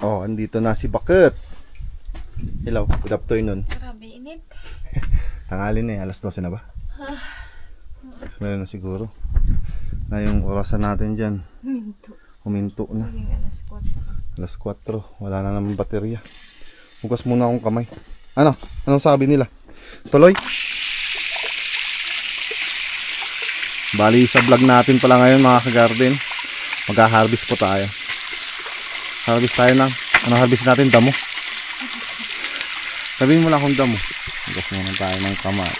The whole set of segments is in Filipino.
Oh, andito na si Bakit. Hello, good afternoon. Grabe init. Tanghali na eh, alas 12 na ba? Meron na siguro. Na yung orasan natin dyan, Minto. huminto na. Maging alas 4. Alas 4, wala na naman baterya. Hugas muna akong kamay. Ano? Anong sabi nila? Tuloy? Bali sa vlog natin pala ngayon mga ka-garden, magha-harvest po tayo. Harvest tayo ng, ano harvest natin? Damo. Sabihin mo lang kung damo. Hugas muna tayo ng kamay.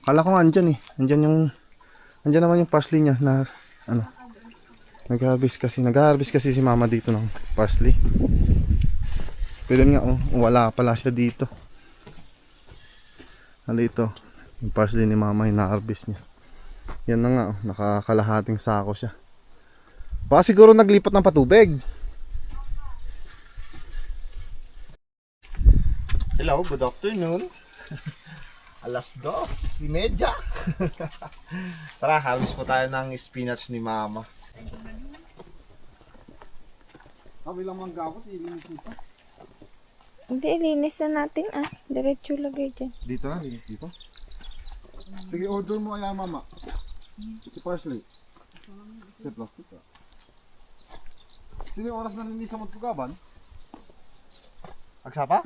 Kala ko nga andyan eh. Andyan naman yung parsley niya na ano. Nag-harvest kasi si mama dito ng parsley. Pero nga oh, wala pala siya dito. Ito, yung parsley ni mama yung na-harvest niya. Yan na nga oh, nakakalahating sako siya. Baka siguro naglipat ng patubig. Hello, good afternoon. Alas 2:30. Tara, harvest po tayo ng spinach ni mama. Kami lang manggawat, ilinis nito. Hindi, linis na natin Diretso lagay dyan. Dito na, linis dito. Sige, order mo kaya mama. Si parsley. Si plastic Sino yung oras na nilisa mo tugaban? Agsapa?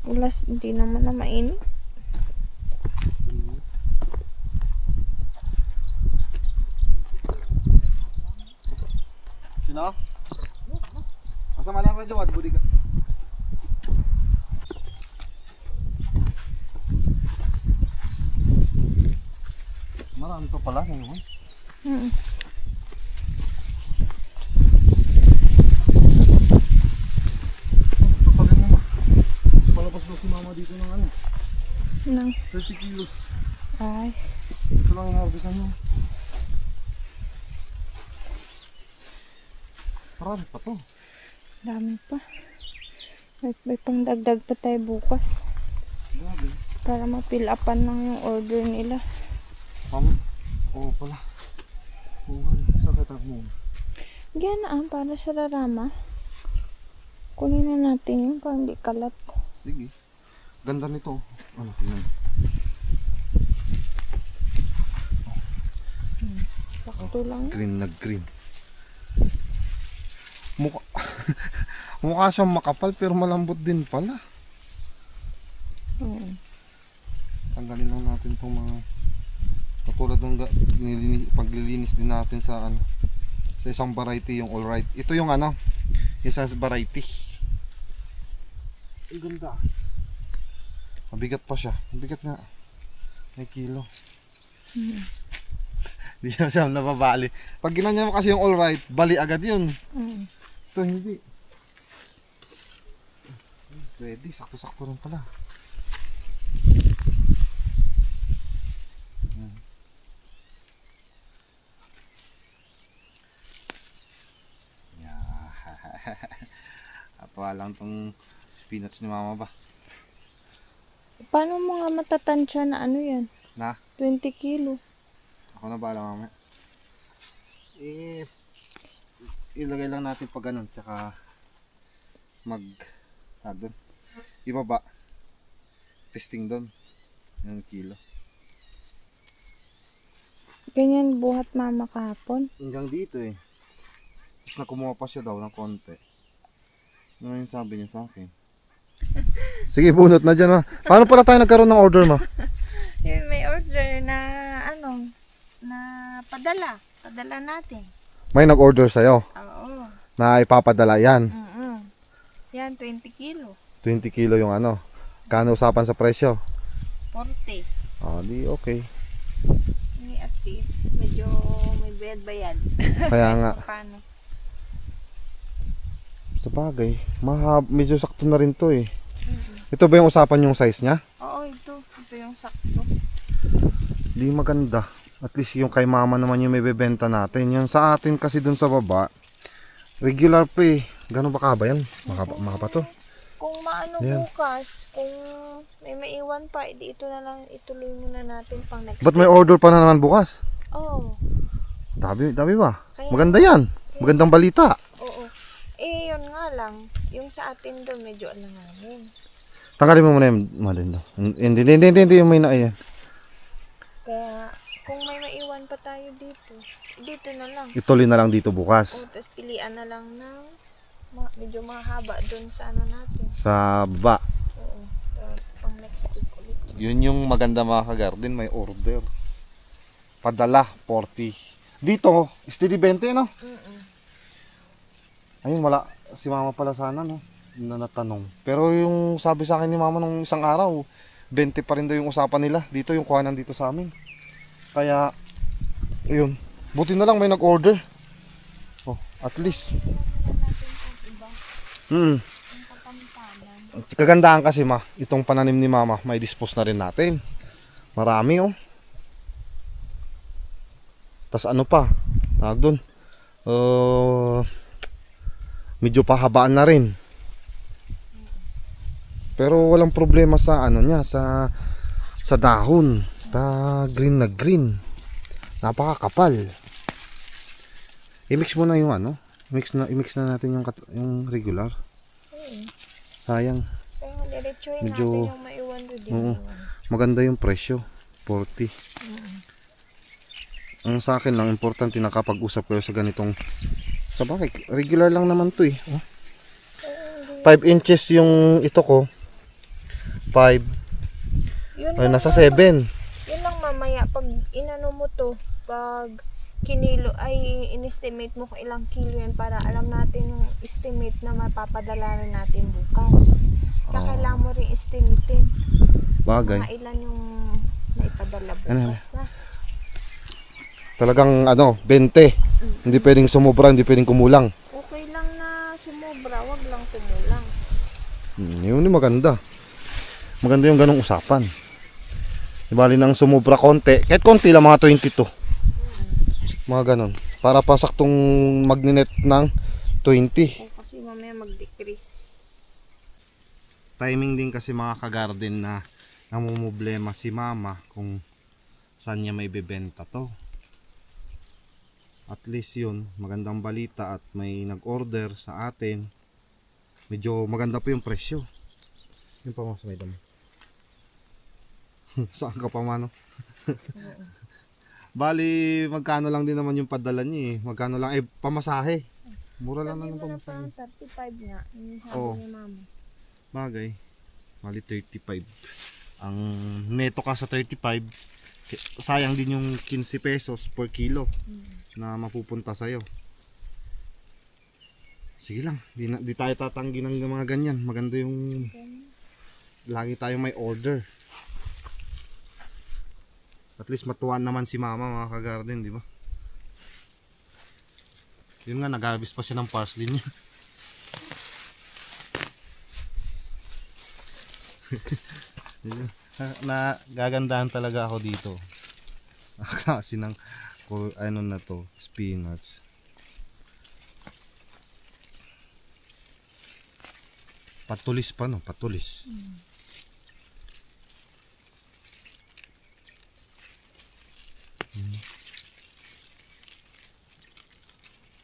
Ulas, hindi naman na mainit. Sino? Asa malang radyo, wad budi ka. Marami pa pala ngayon. Palabas na si mama dito ng ano? Nang, 30 kilos. ay, Ito lang yung harvestan nyo. Marami pa to. dami pa. May pangdagdag pa tayo bukas. Grabe. Para ma-fill upan lang yung order nila. Oo pala. Saan ka mo? Yan para sa rarama. Kunin na natin yun para hindi kalat. Sige. Ganda nito. Ano, tingnan. Sakto lang. Green na green. Mukha, mukha siyang makapal pero malambot din pala. Tanggalin lang natin itong mga katulad ng paglilinis din natin sa ano, sa isang variety yung all right. Ito yung ano, isang variety. Ang ganda. Mabigat pa siya. Mabigat nga. May kilo. Hindi siya nababali. Pag ginanya mo kasi yung all right, bali agad yun. Ito hindi. Pwede, sakto-sakto rin pala. Apa lang tong spinach ni mama ba? Paano mga matatansya na ano yan? Na? 20 kilo. Ako na bahala mama. Ilagay lang natin pag ganun, tsaka doon. Ibaba. Testing doon. Yung kilo. Ganyan buhat mama kahapon. Hanggang dito eh. Tapos na kumuha pa siya daw ng konti. Ano yung sabi niya sa akin? Sige, bunot na dyan ma. Paano pala tayo nagkaroon ng order ma? Yung may order na na padala. Padala natin. May nag-order sa'yo Oo. na ipapadala yan. Yan, 20 kilo. 20 kilo yung ano. Kano usapan sa presyo? 40. Ah, di okay. At least, medyo may bayad. Kaya nga. Paano? Sa bagay, medyo sakto na rin to eh. Ito ba yung usapan yung size niya? Oo, ito. Ito yung sakto. Di maganda. At least yung kay mama naman yung may bebenta natin. Yung sa atin kasi dun sa baba, regular pa eh. Gano'n ba kaba yan? Makapa to. Kung maano Ayan. bukas, kung may maiwan pa, edi ito na lang ituloy muna natin pang next Ba't may week. order pa na naman bukas? Dami ba? Kaya- Maganda yan. Magandang balita. Oo. Eh, yun nga lang. Yung sa atin doon, medyo alanganin. Tanggalin mo muna yung malindo. Hindi yung may na ayan. Kaya, kung may maiwan pa tayo dito, dito na lang. Ituloy na lang dito bukas. O, tapos pilian na lang ng medyo mahaba doon sa ano natin. Sa baba. Oo. Pang next week ulit. Yun yung maganda mga ka-garden. May order. Padala, 40. Dito, steady 20, no? Ayun, wala. Si mama pala sana, no? Na natanong. Pero yung sabi sa akin ni mama nung isang araw, 20 pa rin daw yung usapan nila. Dito yung kuhanan dito sa amin. Kaya, ayun. Buti na lang may nag-order. Oh, at least. Kagandahan kasi itong pananim ni mama, may dispose na rin natin. Marami oh. Tas ano pa, tawag doon. Medyo pahabaan na rin. Pero walang problema sa ano niya, sa dahon. Green na green. Napakakapal. I-mix mo na yung ano, i-mix na natin yung regular. Sayang. Kaya diretsuhin Medyo- natin yung maiwan rin. Oo. Maganda yung presyo, 40. Ang sa akin lang, importante nakapag-usap kayo sa ganitong, sa bakit, regular lang naman to eh. Oh. 5 inches yung ito ko. 5. Yun Ay, lang nasa naman. 7. Yun lang mamaya, pag inano mo to, pag kinilo, ay inestimate mo kung ilang kilo yan para alam natin yung estimate na mapapadala na natin bukas. Kailangan mo rin estimatein Bagay. mga ilan yung naipadala Ano? bukas. Ha? Talagang ano, 20. Hindi pwedeng sumobra, hindi pwedeng kumulang. Okay lang na sumobra, wag lang kumulang. Yun yung maganda. Maganda yung ganong usapan. Di bali nang sumobra konti, kahit konti lang mga 22. Mga ganon. Para pasaktong magninet ng 20. O, kasi mamaya mag-decrease. Timing din kasi mga ka-garden na namumblema si mama kung saan niya may bebenta to. At least yun, magandang balita at may nag-order sa atin. Medyo maganda po yung presyo. Yun pa mga sa may damo. Saan ka pa mano? Bali, magkano lang din naman yung padala niya eh. Magkano lang, pamasahe. Mura lang Sabi ng mo na pamasahe. parang 35 nga, yung sabi Oo. ni mama. Bagay. Bali 35. Ang neto ka sa 35, sayang din yung 15 pesos per kilo na mapupunta sa'yo. Sige lang, di tayo tatanggi ng mga ganyan. Maganda yung lagi tayong may order. At least matuwan naman si mama mga ka-garden, di ba? Yun nga, nag-harvest pa siya ng parsley niya. Na gagandahan talaga ako dito. Kasi ng ano na to, spinach. Patulis pa no, patulis.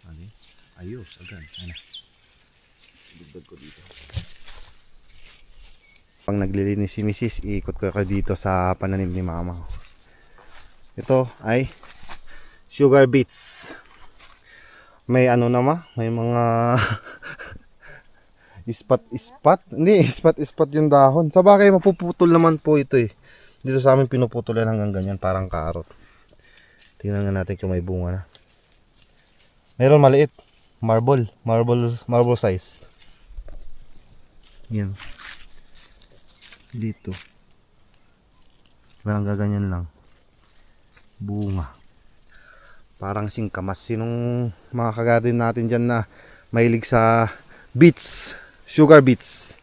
Ano? Ayos, agad. Ano? Dugdag ko dito. Pag naglilinis si Mrs., iikot ko dito sa pananim ni Mama. Ito ay sugar beets. May ano naman, may mga ispat. Hindi, ispat yung dahon. Sa bagay, mapuputol naman po ito eh. Dito sa amin pinuputulan hanggang ganyan, parang karot. Tingnan nga natin kung may bunga na. Meron maliit. Marble size. Yan. Dito. Parang gaganyan lang. Bunga. Parang singkamas. Sinong mga kagarden natin dyan na mahilig sa beets. Sugar beets.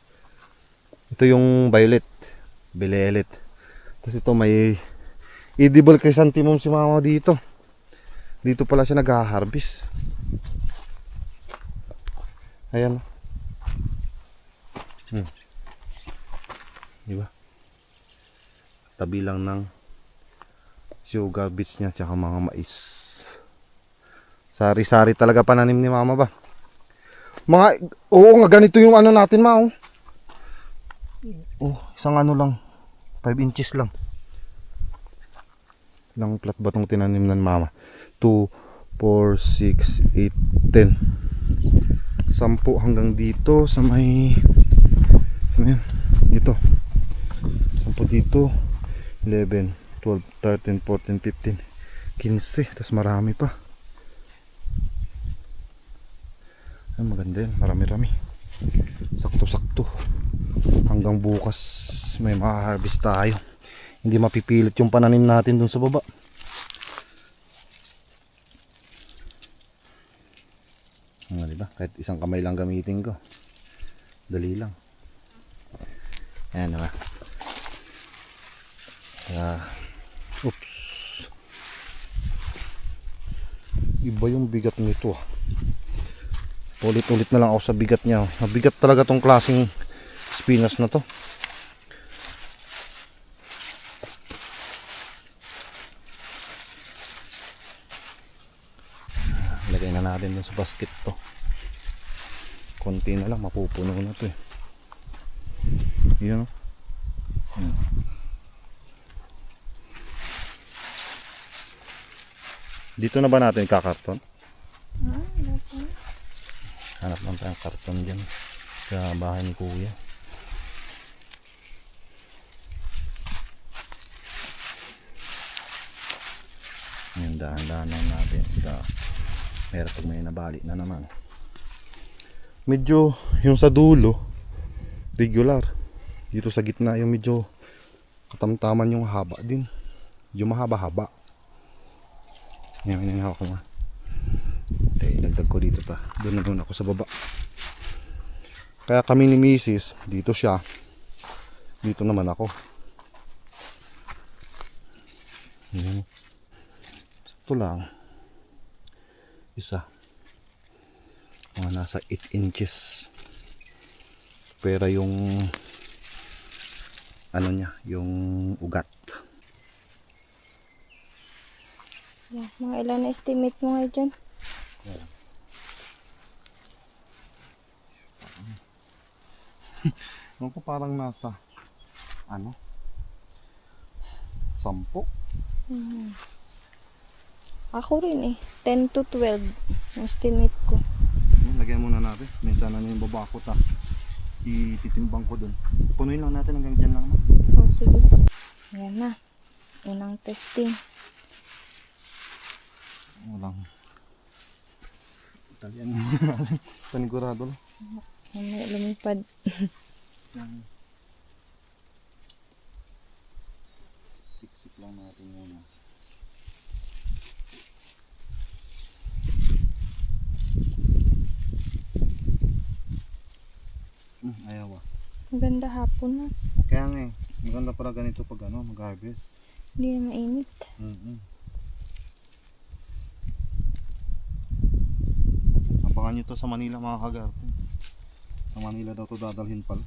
Ito yung violet. Violet. Tapos ito may edible chrysanthemum si mama dito. Dito pala siya nag-harvest. Ayan. Diba? Tabi lang ng sugar beets niya tsaka mga mais. Sari-sari talaga pananim ni mama ba? Oo nga, ganito yung ano natin ma, oh. Oh, isang ano lang. 5 inches lang. Ilang plat ba itong tinanim ng mama? 2, 4, 6, 8, 10. 10 hanggang dito sa may... Ano yan? Dito. 10 dito. 11, 12, 13, 14, 15, 15. Tapos marami pa. Ay, maganda yan. Marami-rami. Sakto-sakto. Hanggang bukas may ma-harvest tayo. Hindi mapipilit yung pananim natin dun sa baba. Diba? Kahit isang kamay lang gamitin ko. Dali lang. Ayan diba? Oops. Iba yung bigat nito. Ulit-ulit na lang ako sa bigat niya. Mabigat talaga tong klaseng spinach na to. Lagay na natin dun sa basket to. Konti na lang, mapupuno na to eh. Yun. Dito na ba natin kakarton? Hanap lang tayong karton dyan sa bahay ni kuya. Ngayon dahan-dahan lang natin sila. Pero pag may nabali na naman, medyo yung sa dulo regular, dito sa gitna yung medyo katamtaman, yung haba din, yung mahaba-haba. Yan hawak ko nga. Nagdag ko dito pa. Doon na doon ako sa baba. Kaya kami ni Mrs. dito siya, dito naman ako. Yan. Ito lang isa, mga nasa 8 inches. Pero yung ano niya, yung ugat. Yeah, mga ilan na estimate mo ngayon dyan? Yeah. Ano ko, parang nasa ano 10. Ako rin eh, 10 to 12 ang estimate ko. Lagyan muna natin. Minsan ano yung babakot ha, ititimbang ko dun. Punuin lang natin hanggang dyan lang. Oh, sige. Ayan na. Unang testing. Walang Italian. Panigurado lang. May lumipad. Siksik lang natin muna. Ayaw ah. Maganda hapon na. Kaya nga eh, maganda pala ganito pag ano, mag-harvest. Hindi na mainit. Abangan nyo to sa Manila mga kagarten. Sa Manila daw to dadalhin pala.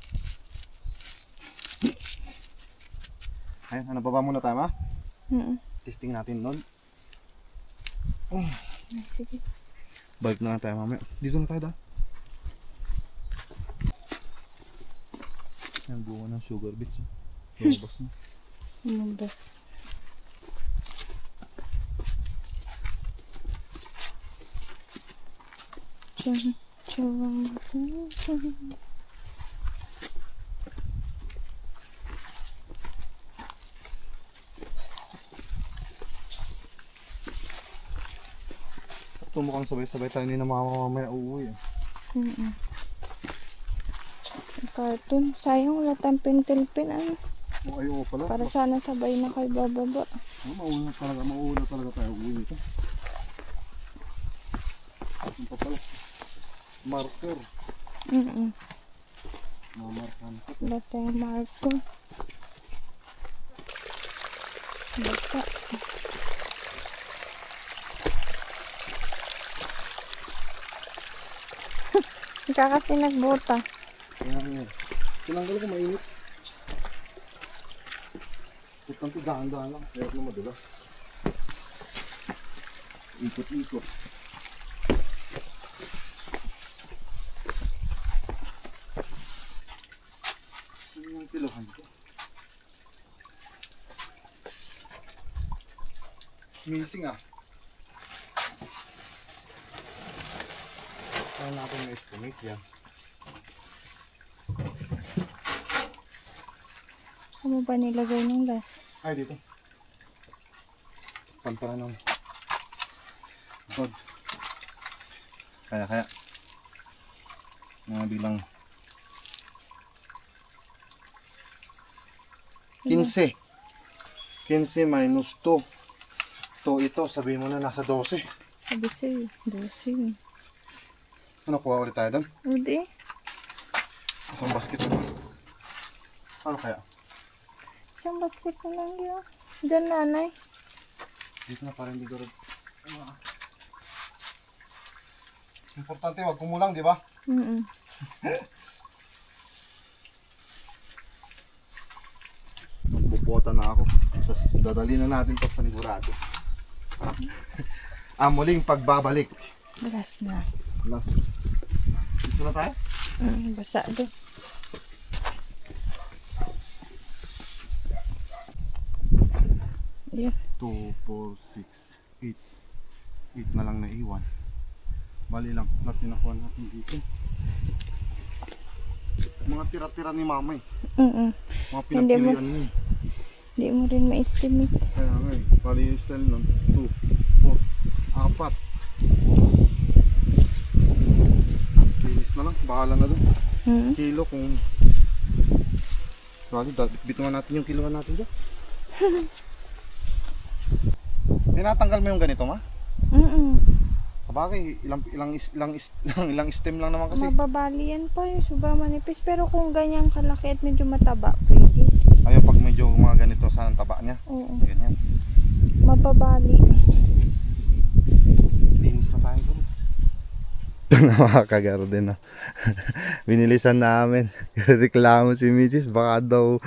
Ayun, ano baba muna tayo ma? Testing natin nun. Sige. Balik na lang tayo mamaya. Dito na tayo da. Yan, bunga ng sugar beets. Lumabas na. Lumabas. Ito mukhang sabay-sabay tayo ni na mamaya uuwi eh. Cartoon. Sayang wala tayong pentel-pen. Ano? Oh, ayaw pala. Para sana sabay na kayo bababa. Mauna talaga tayo uuwi nito. Ano pa pala? Marker. Mamarkan. Wala tayong marker. Basta. Ika kasi nagbota. Yan. Tinanggal ko mainit. Putang ko dahan-dahan lang. Kaya na madulas. Ikot-ikot. Ano to? Missing ah. Kaya natin may estimate yan. Ano ba nilagay ng gas? Ay, dito. Pantara ng God. Kaya. Mga bilang 15. 15 minus 2. So ito, sabihin mo na nasa 12. Sabi sa'yo, 12. Ano, kuha ulit tayo doon? Hindi. Isang basket na. Ano kaya? Isang basket na lang yun. Diyan, nanay. Dito na parang hindi durog. Importante, wag kumulang, di ba? Magbubota na ako. Tapos dadali na natin ito panigurado. Muling pagbabalik. Bagas na. Last. Dito na tayo? Basa doon. Yan. 2, 4, 6, 8. 8 na lang na iwan. Bali lang, lahat tinakuha natin dito. Mga tira-tira ni mama eh. Mga Hindi mo- pinapilian niya eh. Hindi mo rin ma-estimate. Kaya nga eh, bali yung style nun. 2, 4, 4. Kilis na lang, bahala na dun. Kilo kung... Bali, bitungan natin yung kiloan natin dyan. Tinatanggal mo yung ganito, ma? Kabagay, ilang stem lang naman kasi. Mababali yan pa yung sobrang manipis. Pero kung ganyan kalaki at medyo mataba, pwede. Ayaw pag medyo mga ganito, saan ang taba niya? Oo. Ganyan. Mababali. Linis na tayo bro. Ito na mga kagarden na. Binilisan namin. Reklamo si Mrs. Baka daw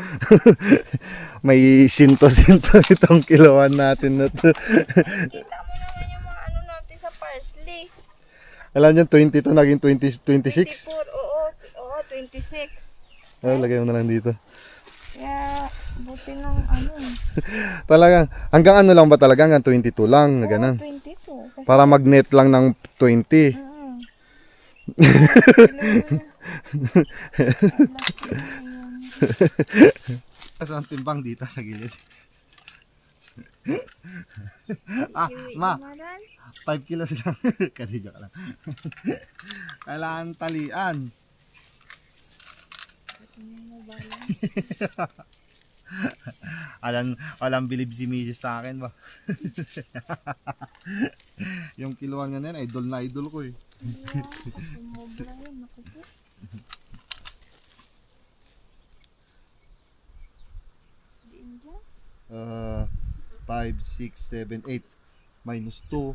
may sinto-sinto itong kiloan natin na to. Kita mo naman yung mga ano natin sa parsley. Alam niyo, 22 naging 20, 26. 24, oo, 26. Ay, lagay mo na lang dito. Kaya, buti ng ano. Talagang, hanggang ano lang ba talaga? Hanggang 22 lang, na ganun. 22. Kasi, Para mag-net lang ng 20. Saan timbang dito sa gilid? Ma, 5 kilos lang. Kasi joke lang. Kailangan talian. Alam bilib si Mrs. sa akin ba? Yung kiluan nga na yan, idol ko eh. Sumobra yun, naku po. 5, 6, 7, 8 minus 2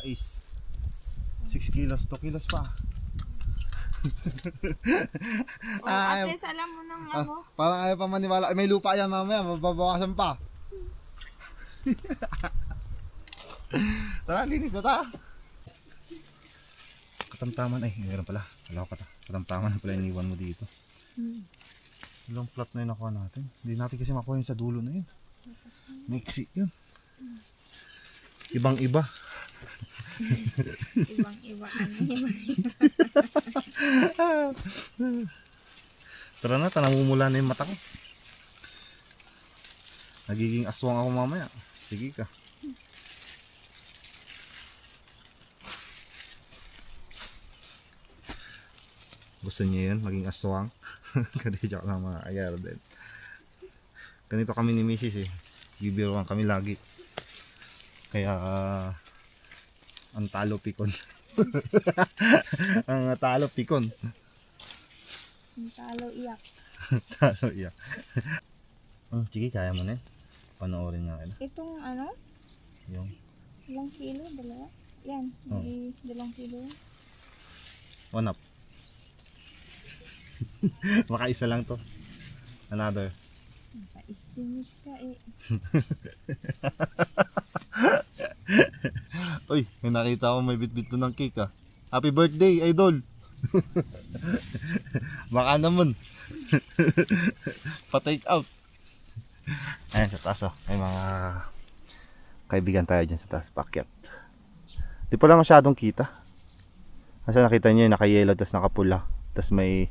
6 kilos, 2 kilos pa. At least alam mo nang ano. Parang ayaw pa maniwala. May lupa yan mamaya, mababawasan pa. Tara, linis na ta. Katamtaman ay, meron pala. Wala ko pata. Katamtaman na pala iniwan mo dito. Ilang plot na yung nakuha natin. Hindi natin kasi makuha yun sa dulo na yun. Mixi yun. Ibang iba. Ibang-iba Tara na, namumula na yung mata ko. Nagiging aswang ako mamaya. Sige ka. Gusto niya yun, maging aswang. Kasi joke lang mga ayar din. Ganito kami ni Mrs. eh. Gibiruan kami lagi. Kaya ang talo pikon. Ang talo pikon. Ang talo iyak. Talo iyak. Sige, kaya mo na yun. Panoorin nga kita. Itong ano? Yung Ilang kilo? Dalawa? Yan. Oh. May 2 kilo yan. one up. Baka isa lang to. Another. Naka-estimate ka eh. Uy, may nakita ko may bit-bit to ng cake ah. Happy birthday, idol! Baka naman. Pa-take out. Ayan sa taas oh. May mga kaibigan tayo dyan sa taas. Pakyat. Di pala masyadong kita. Kasi nakita nyo yung naka-yellow tapos nakapula. Tapos may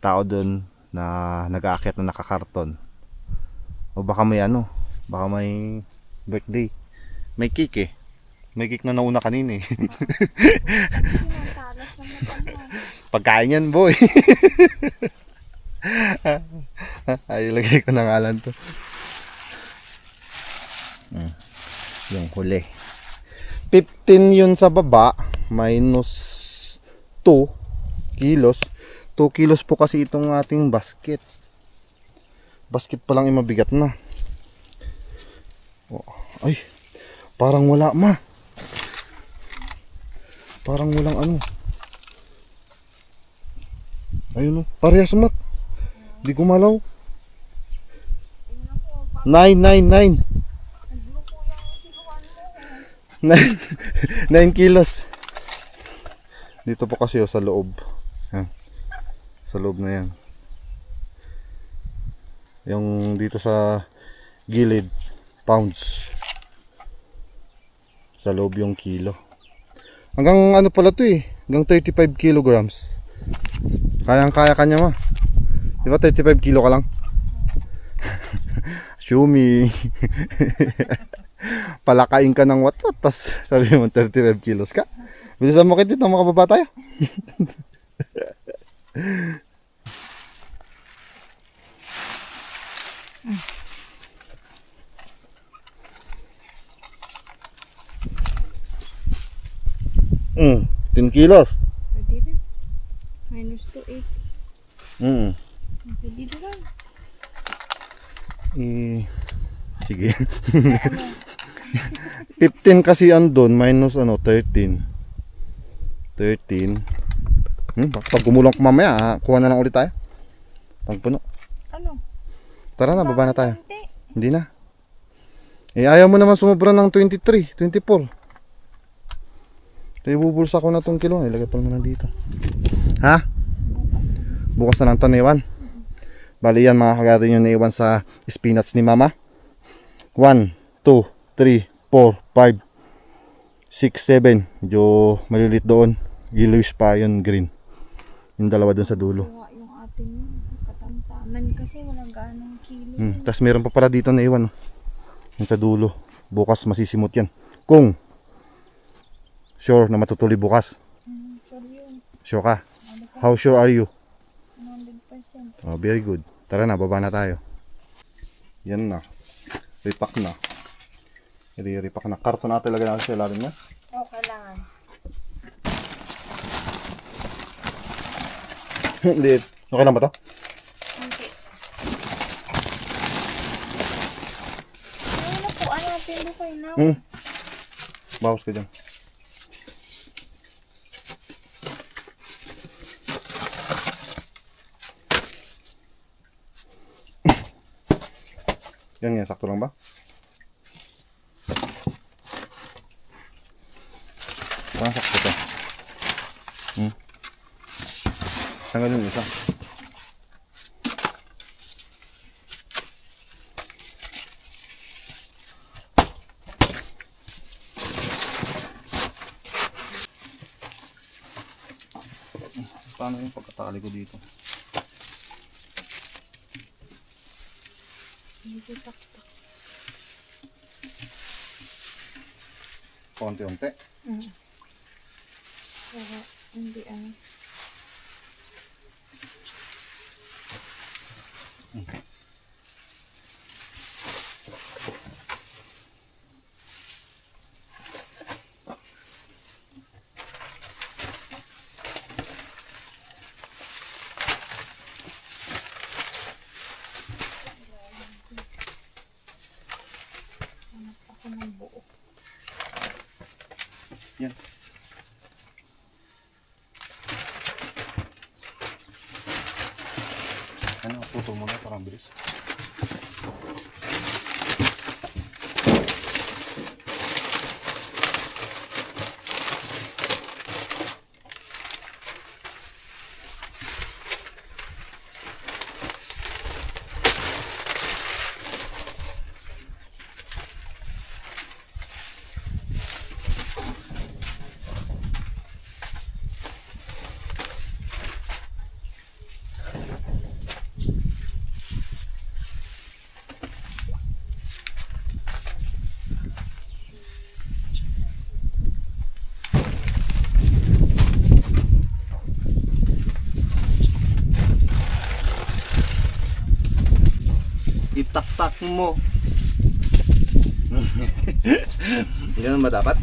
tao doon na nag-aakyat na nakakarton. O baka may ano. Baka may birthday. May cake eh. May cake na nauna kanina eh. Sinatalas naman kami. Pagkain yan boy. Ay, ilagay ko ng alan to. Yung huli 15 yun sa baba, minus 2 kilos. 2 kilos po kasi itong ating basket. Basket pa lang yung mabigat na. Oh, ay, parang wala ma. Parang walang ano. Ayun o, parehas mat. Di gumalaw. 9 kilos. Dito po kasi sa loob. Yan. Sa loob na yan. Yung dito sa gilid, pounds. Sa loob yung kilo. Hanggang ano pala to eh. Hanggang 35 kilograms. Kayang-kaya kanya ma. Di ba 35 kilo ka lang? Shumi. Palakain ka ng wat-wat, tas sabi mo 35 kilos ka. Bilisan mo kitit ng mga baba tayo. Mm, 10 kilos. Pwede rin. Minus 2.8. Pwede rin. Sige. 15 kasi andun, minus ano, 13. Pag gumulong ko mamaya, kuha na lang ulit tayo. Pagpuno. Ano? Tara na, baba na tayo. Hindi na. Ayaw mo naman sumubra ng 23, 24. Tayo bubulsa ko na tong kilo. Ilagay pa naman dito. Ha? Bukas na lang ito naiwan. Bali yan mga kagarin yung naiwan sa spinach ni mama. 1, 2, 3, 4, 5, 6, 7. Medyo malilit doon. Yellowish pa yun, green. Yung dalawa doon sa dulo. Yung atin katamtaman kasi walang ganong kilo. Tapos meron pa pala dito na iwan. Yung sa dulo. Bukas masisimot yan. Kung sure na matutuloy bukas. Sure yun. Sure ka? How sure are you? 100%. Oh, very good. Tara na, baba na tayo. Yan na. Repack na. I-repack na. Karton natin talaga natin sa ilalim niya. Oo, kailangan. Liit. Okay lang ba to? Hindi. Ano po? Ano? Pindi ko yun na. Bawas ka dyan. Yan yan, sakto lang ba? Parang sakto to. Tanggalin yung isa. Paano yung pagkatali ko dito? Hindi taktak. Konti-unti. Pero hindi ano. Hanap ako ng buo. Yan. Ano, putol mo na parang bilis. mo. Ganun ba dapat?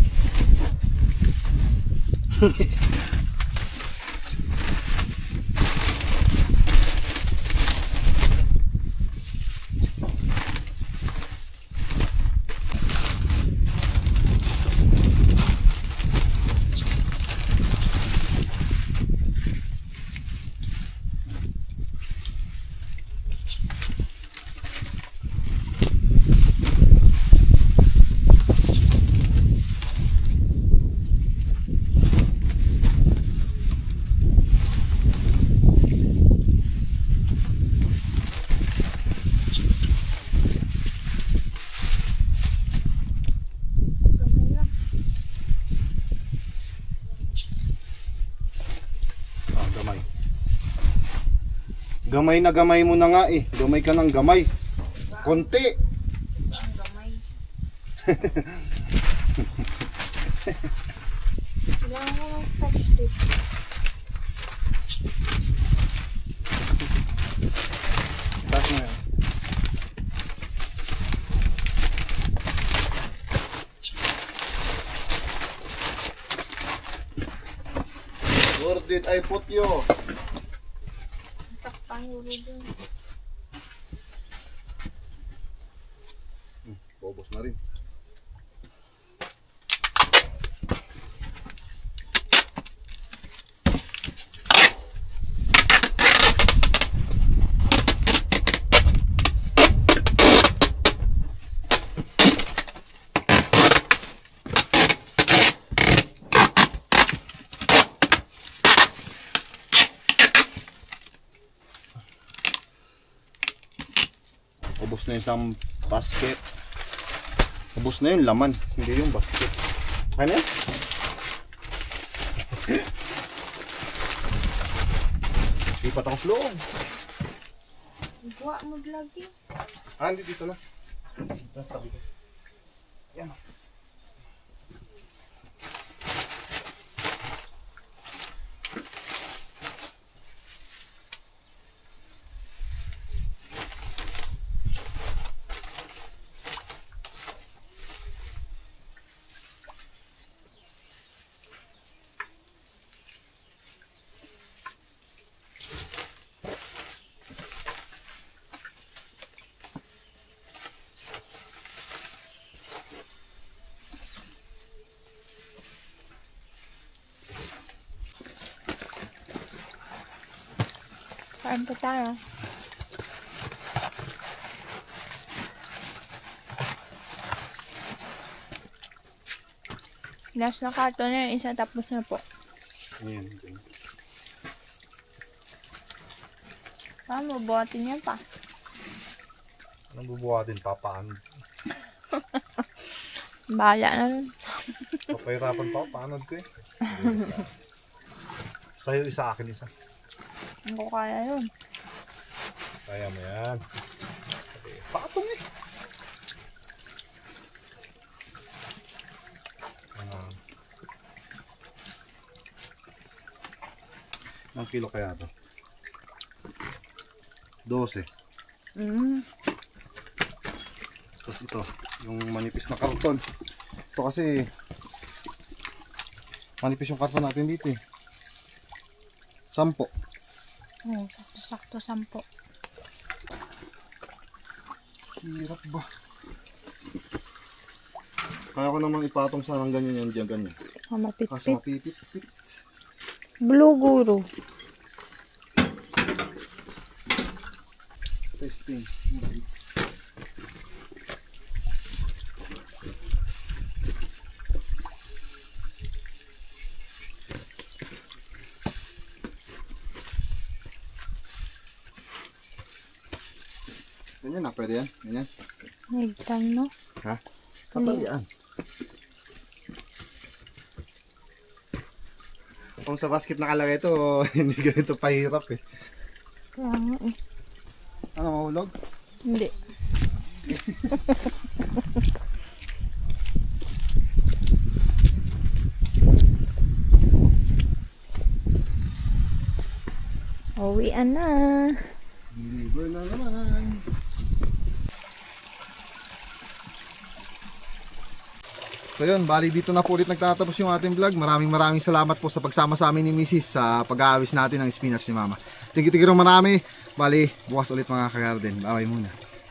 Gamay lang. Gamay. Gamay na gamay mo na nga eh. Gamay ka ng gamay. Konti. Ang gamay. Kailangan ko ng scotch tape. Taas mo yan. Where did I put you? Takpan yung dun. Bobos na rin. Ubos na yung isang basket. Ubos na yung laman, hindi yung basket. Ano yan? Lipat ako slow. Buwa mo lagi. Hindi dito na. Dito sa tabi ko. Yan. Kain pa tayo. Last na karton na yung isa tapos na po. Ayan. Mabuhatin yan pa. Anong bubuhatin? Papaan? Bahala na nun. Papahirapan pa ako. Paanod ko eh. Sa'yo isa, akin isa. Hindi ko kaya yun. Kaya mo yan. Patong eh. Ang kilo kaya to? 12. Tapos ito, yung manipis na karton. Ito kasi manipis yung karton natin dito eh. 10. Oo, sakto-sakto 10. Hirap ba? Kaya ko naman ipatong sa ng ganyan yan dyan, ganyan. Kasi Mapit-pit. mapipit-pit. Blue guru. Testing. Ganyan na, pwede yan. Ganyan. Nagtan, no? Ha? Kapal yan. Kung sa basket nakalagay ito, hindi ganito pahirap eh. Kaya nga eh. Ano, mahulog? Hindi. Uwian na. Deliver na naman. So yun, bali dito na po ulit nagtatapos yung ating vlog. Maraming salamat po sa pagsama sa amin ni Mrs. sa pag-aawis natin ng spinach ni Mama. Thank you marami. Bali, bukas ulit mga ka-garden. Bye muna.